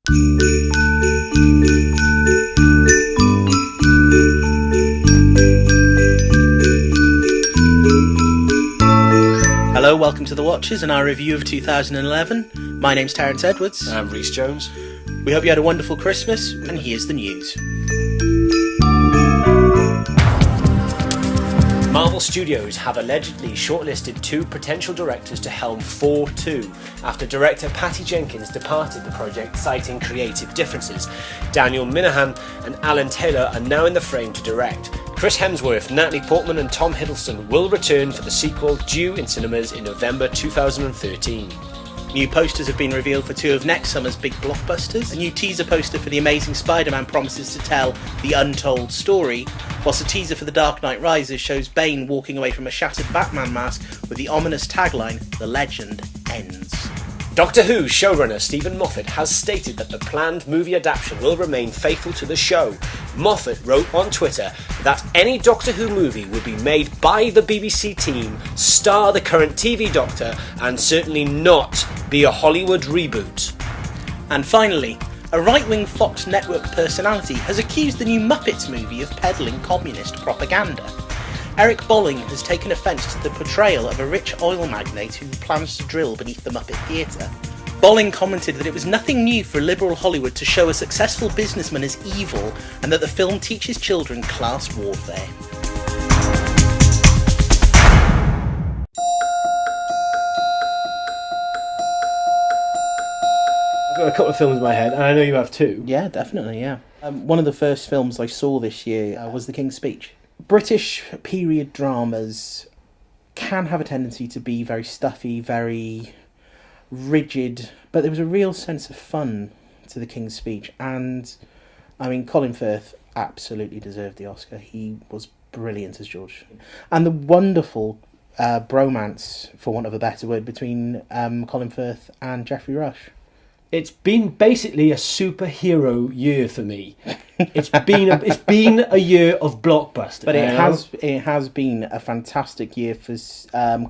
Hello, welcome to The Watchers and our review of 2011. My name's Terence Edwards. I'm Rhys Jones. We hope you had a wonderful Christmas, and here's the news. Marvel Studios have allegedly shortlisted 2 potential directors to helm Thor 2 after director Patty Jenkins departed the project citing creative differences. Daniel Minahan and Alan Taylor are now in the frame to direct. Chris Hemsworth, Natalie Portman and Tom Hiddleston will return for the sequel due in cinemas in November 2013. New posters have been revealed for 2 of next summer's big blockbusters. A new teaser poster for The Amazing Spider-Man promises to tell the untold story, whilst a teaser for The Dark Knight Rises shows Bane walking away from a shattered Batman mask with the ominous tagline, "The legend ends." Doctor Who showrunner Stephen Moffat has stated that the planned movie adaptation will remain faithful to the show. Moffat wrote on Twitter that any Doctor Who movie would be made by the BBC team, star the current TV Doctor, and certainly not be a Hollywood reboot. And finally, a right-wing Fox network personality has accused the new Muppets movie of peddling communist propaganda. Eric Bolling has taken offence to the portrayal of a rich oil magnate who plans to drill beneath the Muppet Theatre. Bolling commented that it was nothing new for liberal Hollywood to show a successful businessman as evil, and that the film teaches children class warfare. I've got a couple of films in my head, and I know you have too. Yeah, definitely, yeah. One of the first films I saw this year was The King's Speech. British period dramas can have a tendency to be very stuffy, very rigid, but there was a real sense of fun to The King's Speech, and I mean, Colin Firth absolutely deserved the Oscar. He was brilliant as George. And the wonderful bromance, for want of a better word, between Colin Firth and Geoffrey Rush. It's been basically a superhero year for me. It's been a year of blockbusters. But it has been a fantastic year for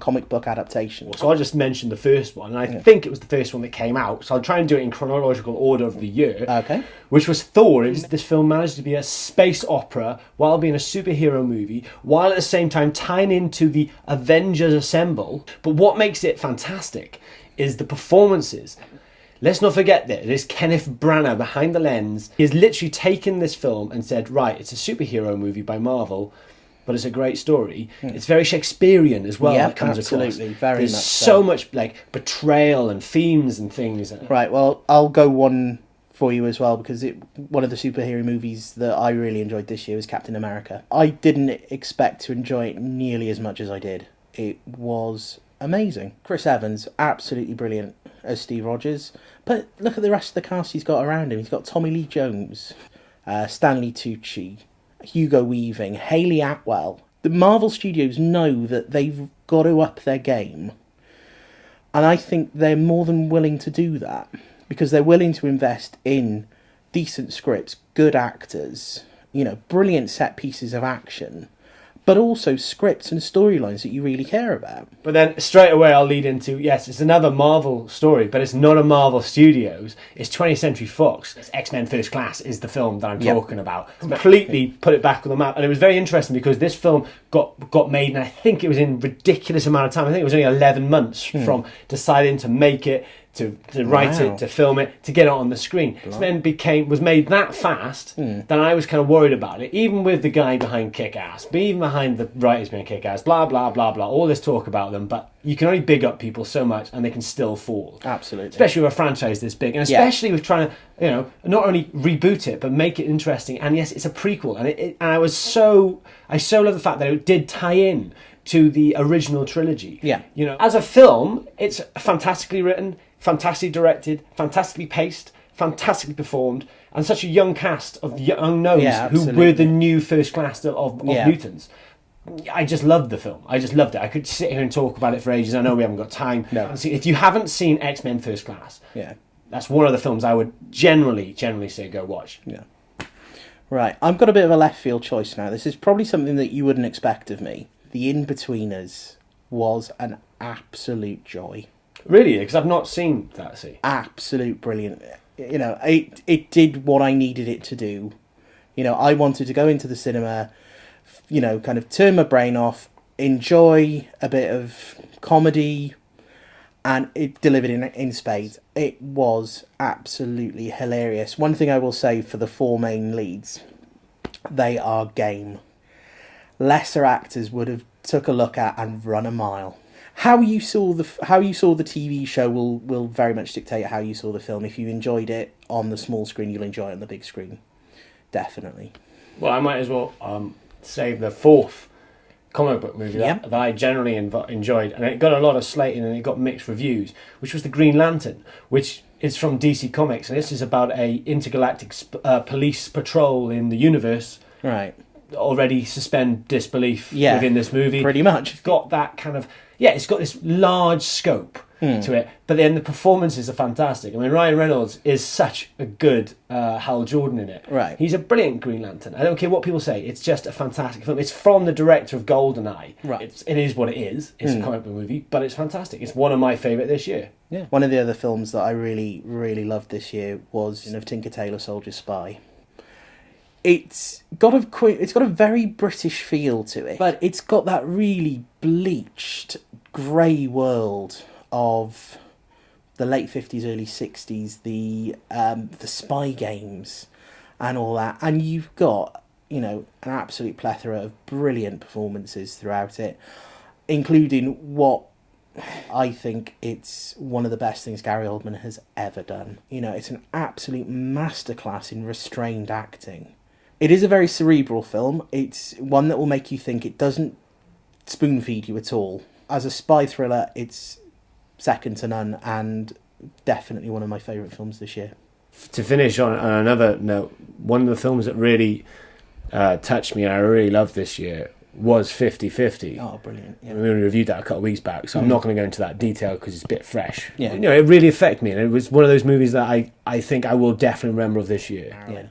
comic book adaptations. So I just mentioned the first one, and I think it was the first one that came out. So I'll try and do it in chronological order of the year. Okay. Which was Thor. This film managed to be a space opera while being a superhero movie, while at the same time tying into the Avengers Assemble. But what makes it fantastic is the performances. Let's not forget that there's Kenneth Branagh behind the lens. He has literally taken this film and said, right, it's a superhero movie by Marvel, but it's a great story. It's very Shakespearean as well. Yeah, that comes absolutely, across. very There's much so much like betrayal and themes and things. Right, well, I'll go one for you as well, because one of the superhero movies that I really enjoyed this year was Captain America. I didn't expect to enjoy it nearly as much as I did. It was amazing. Chris Evans, absolutely brilliant as Steve Rogers. But look at the rest of the cast he's got around him. He's got Tommy Lee Jones, Stanley Tucci, Hugo Weaving, Hayley Atwell. The Marvel Studios know that they've got to up their game. And I think they're more than willing to do that, because they're willing to invest in decent scripts, good actors, brilliant set pieces of action, but also scripts and storylines that you really care about. But then straight away I'll lead into, yes, it's another Marvel story, but it's not a Marvel Studios. It's 20th Century Fox. It's X-Men First Class is the film that I'm talking about. Completely put it back on the map. And it was very interesting because this film got made, and I think it was in ridiculous amount of time. I think it was only 11 months from deciding to make it, to write it, to film it, to get it on the screen. X-Men was made that fast that I was kind of worried about it, even with the guy behind Kick-Ass, even behind the writers behind Kick-Ass, blah, blah, blah, blah, all this talk about them, but you can only big up people so much and they can still fall. Absolutely. Especially with a franchise this big, and especially with trying to, not only reboot it, but make it interesting. And yes, it's a prequel, and I so love the fact that it did tie in to the original trilogy. Yeah. As a film, it's fantastically written, fantastically directed, fantastically paced, fantastically performed, and such a young cast of unknowns who were the new first class of mutants. I just loved the film. I just loved it. I could sit here and talk about it for ages. I know we haven't got time. No. If you haven't seen X-Men First Class, that's one of the films I would generally say go watch. Yeah. Right, I've got a bit of a left field choice now. This is probably something that you wouldn't expect of me. The In-Betweeners was an absolute joy. Really? Because I've not seen that, see. Absolute brilliant. You know, it did what I needed it to do. You know, I wanted to go into the cinema, you know, kind of turn my brain off, enjoy a bit of comedy, and it delivered in spades. It was absolutely hilarious. One thing I will say for the four main leads, they are game. Lesser actors would have took a look at and run a mile. How you saw the TV show will very much dictate how you saw the film. If you enjoyed it on the small screen, you'll enjoy it on the big screen. Definitely. Well, I might as well say the fourth comic book movie that I generally enjoyed, and it got a lot of slating and it got mixed reviews, which was the Green Lantern, which is from DC Comics, and this is about a intergalactic police patrol in the universe. Right. Already suspend disbelief within this movie. Pretty much. It's got that kind of... Yeah, it's got this large scope to it, but then the performances are fantastic. I mean, Ryan Reynolds is such a good Hal Jordan in it. Right. He's a brilliant Green Lantern. I don't care what people say, it's just a fantastic film. It's from the director of GoldenEye. Right. It is what it is. It's a comic book movie, but it's fantastic. It's one of my favourite this year. Yeah. One of the other films that I really, really loved this year was of Tinker Tailor Soldier Spy. It's got a very British feel to it, but it's got that really bleached, grey world of the late 50s, early 60s, the spy games and all that. And you've got, you know, an absolute plethora of brilliant performances throughout it, including what I think it's one of the best things Gary Oldman has ever done. You know, it's an absolute masterclass in restrained acting. It is a very cerebral film. It's one that will make you think. It doesn't spoon feed you at all. As a spy thriller, it's second to none, and definitely one of my favourite films this year. To finish on another note, one of the films that really touched me and I really loved this year was 50/50. Oh, brilliant. Yeah. We reviewed that a couple of weeks back, so I'm not going to go into that detail because it's a bit fresh. Yeah. You know, it really affected me, and it was one of those movies that I think I will definitely remember of this year. Yeah.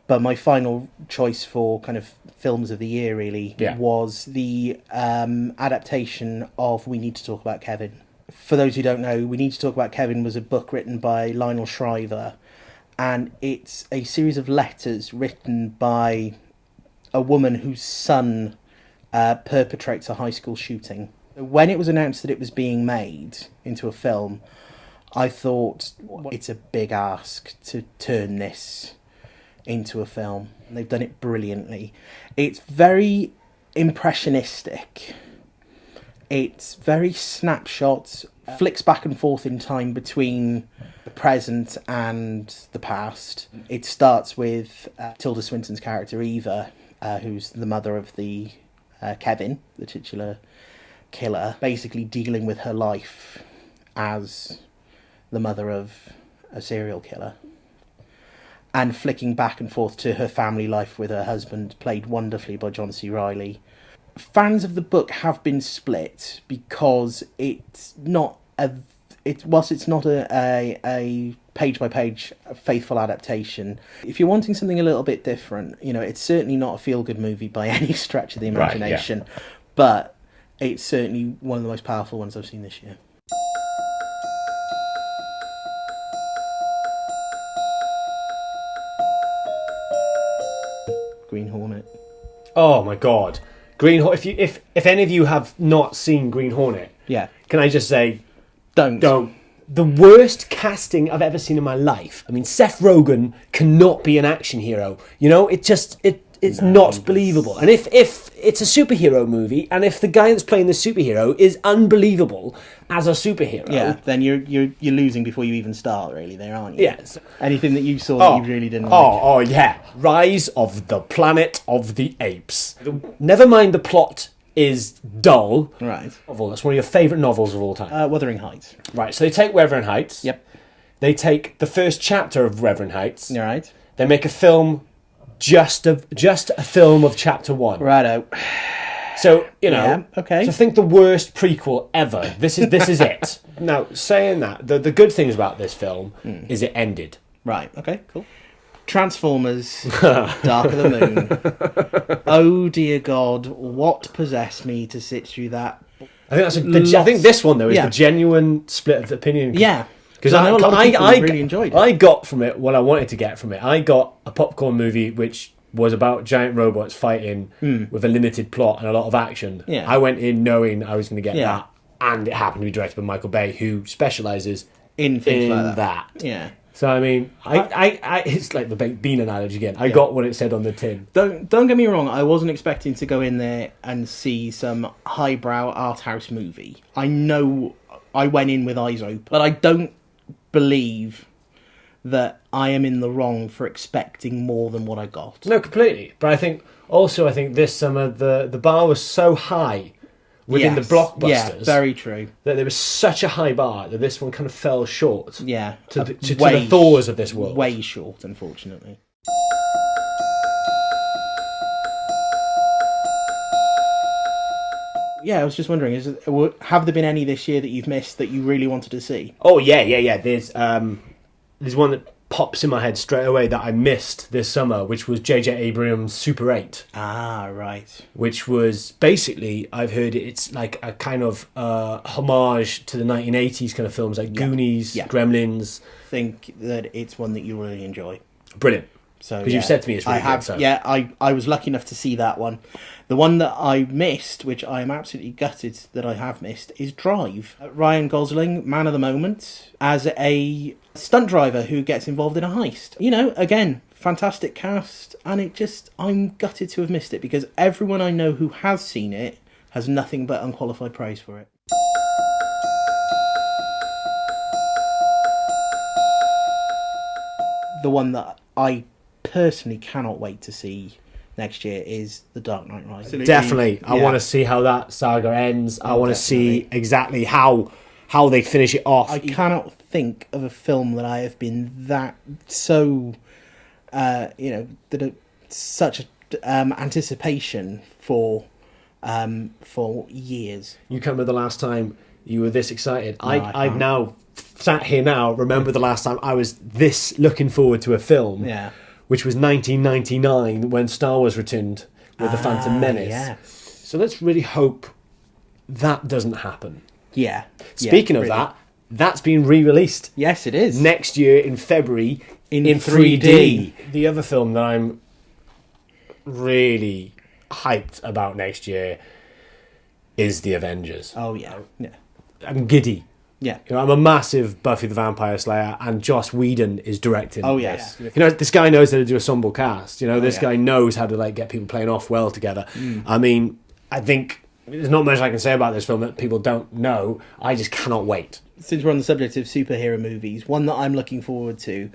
But my final choice for kind of films of the year really was the adaptation of We Need to Talk About Kevin. For those who don't know, We Need to Talk About Kevin was a book written by Lionel Shriver, and it's a series of letters written by a woman whose son perpetrates a high school shooting. When it was announced that it was being made into a film, I thought, it's a big ask to turn this into a film. They've done it brilliantly. It's very impressionistic. It's very snapshots, flicks back and forth in time between the present and the past. It starts with Tilda Swinton's character Eva, who's the mother of the Kevin, the titular killer, basically dealing with her life as the mother of a serial killer, and flicking back and forth to her family life with her husband, played wonderfully by John C. Reilly. Fans of the book have been split because whilst it's not a page-by-page faithful adaptation, if you're wanting something a little bit different, you know, it's certainly not a feel-good movie by any stretch of the imagination, but it's certainly one of the most powerful ones I've seen this year. Green Hornet. Oh my God, Green Hornet! If any of you have not seen Green Hornet, can I just say, don't. The worst casting I've ever seen in my life. I mean, Seth Rogen cannot be an action hero. You know, it's not believable. And if it's a superhero movie, and if the guy that's playing the superhero is unbelievable as a superhero, then you're losing before you even start, really, there, aren't you? Yes. Anything that you saw that you really didn't like? Oh yeah, Rise of the Planet of the Apes. Never mind the plot is dull. Right. That's one of your favourite novels of all time. Wuthering Heights. Right, so they take Wuthering Heights. Yep. They take the first chapter of Wuthering Heights. You're right. They make a film, just a film of chapter 1. Righto. So, you know, okay. So think the worst prequel ever. This is it. Now, saying that, the good things about this film is it ended. Right, okay, cool. Transformers, Dark of the Moon. Oh dear God, what possessed me to sit through that? I think I think this one though is the genuine split of opinion. Yeah, Because I know a lot of people really enjoyed it. I got from it what I wanted to get from it. I got a popcorn movie which was about giant robots fighting with a limited plot and a lot of action. Yeah. I went in knowing I was going to get that, and it happened to be directed by Michael Bay, who specialises in things like that. Yeah. So I mean, I it's like the baked bean analogy again. I got what it said on the tin. Don't get me wrong. I wasn't expecting to go in there and see some highbrow art house movie. I know I went in with eyes open, but I don't believe that I am in the wrong for expecting more than what I got. No, completely. But I think this summer the bar was so high within the blockbusters. Yeah, very true. That there was such a high bar that this one kind of fell short. Yeah. To the Thors of this world. Way short, unfortunately. Yeah, I was just wondering, have there been any this year that you've missed that you really wanted to see? Oh, yeah. There's one that pops in my head straight away that I missed this summer, which was J.J. Abrams' Super 8. Ah, right. Which was basically, I've heard it's like a kind of homage to the 1980s kind of films like Goonies, Gremlins. I think that it's one that you really enjoy. Brilliant. So because you've said to me it's really good. So. Yeah, I was lucky enough to see that one. The one that I missed, which I am absolutely gutted that I have missed, is Drive. Ryan Gosling, man of the moment, as a stunt driver who gets involved in a heist. You know, again, fantastic cast, and I'm gutted to have missed it because everyone I know who has seen it has nothing but unqualified praise for it. The one that I personally cannot wait to see next year is The Dark Knight Rises. Definitely. I want to see how that saga ends. I want to see exactly how they finish it off. I cannot think of a film that I have been that so, such anticipation for years. You can remember the last time you were this excited? No, I've now sat here now, remember the last time I was this looking forward to a film. Yeah. Which was 1999 when Star Wars returned with The Phantom Menace. Yes. So let's really hope that doesn't happen. Yeah. Speaking of that, that's been re-released. Yes, it is. Next year in February in 3D. The other film that I'm really hyped about next year is The Avengers. Oh, yeah. I'm giddy. Yeah. You know, I'm a massive Buffy the Vampire Slayer, and Joss Whedon is directing. Oh, yes. You know, this guy knows how to do a ensemble cast. You know, this guy knows how to get people playing off well together. I mean, I think there's not much I can say about this film that people don't know. I just cannot wait. Since we're on the subject of superhero movies, one that I'm looking forward to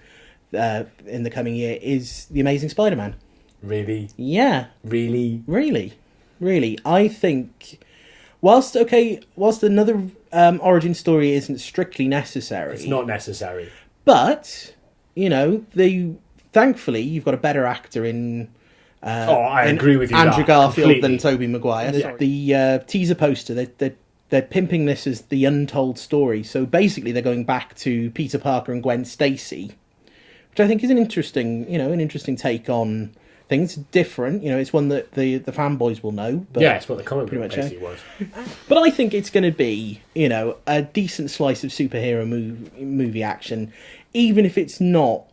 in the coming year is The Amazing Spider-Man. Really? Yeah. Really? Really. I think, whilst another origin story isn't strictly necessary. It's not necessary. But, you know, thankfully you've got a better actor in... I agree with you. Andrew Garfield completely. than Tobey Maguire. The teaser poster, they're pimping this as the untold story. So basically they're going back to Peter Parker and Gwen Stacy, which I think is an interesting take on things. Different, it's one that the fanboys will know. But it's what the comic book basically was. But I think it's going to be, a decent slice of superhero movie action, even if it's not,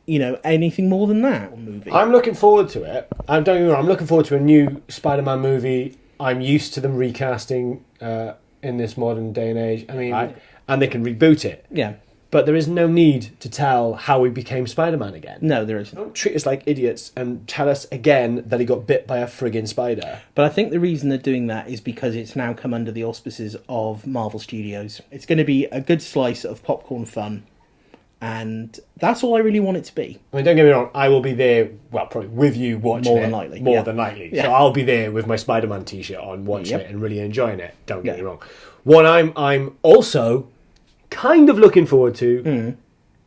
anything more than that movie. I'm looking forward to it. Don't get me wrong, I'm looking forward to a new Spider-Man movie. I'm used to them recasting in this modern day and age. I mean, and they can reboot it. Yeah. But there is no need to tell how he became Spider-Man again. No, there isn't. Don't treat us like idiots and tell us again that he got bit by a friggin' spider. But I think the reason they're doing that is because it's now come under the auspices of Marvel Studios. It's going to be a good slice of popcorn fun. And that's all I really want it to be. I mean, don't get me wrong, I will be there, well, probably with you watching More it. than likely. More than likely. Yeah. So I'll be there with my Spider-Man t-shirt on, watching it and really enjoying it. Don't get me wrong. What I'm also kind of looking forward to,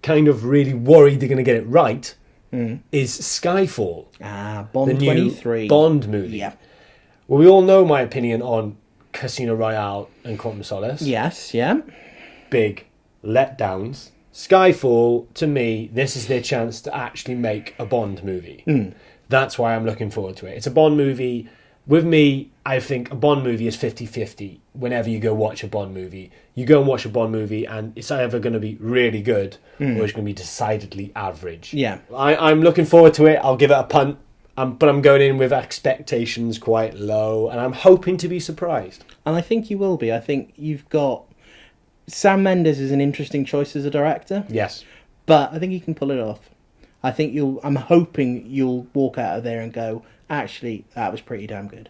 kind of really worried they're going to get it right, is Skyfall. Bond the 23. New Bond movie. Yeah. Well, we all know my opinion on Casino Royale and Quantum of Solace. Yes, yeah. Big letdowns. Skyfall, to me, this is their chance to actually make a Bond movie. That's why I'm looking forward to it. It's a Bond movie With me, I think a Bond movie is 50-50 whenever you go watch a Bond movie. You go and watch a Bond movie and it's either going to be really good or it's going to be decidedly average. Yeah. I'm looking forward to it. I'll give it a punt. But I'm going in with expectations quite low and I'm hoping to be surprised. And I think you will be. I think you've got... Sam Mendes is an interesting choice as a director. Yes. But I think he can pull it off. I'm hoping you'll walk out of there and go, actually, that was pretty damn good.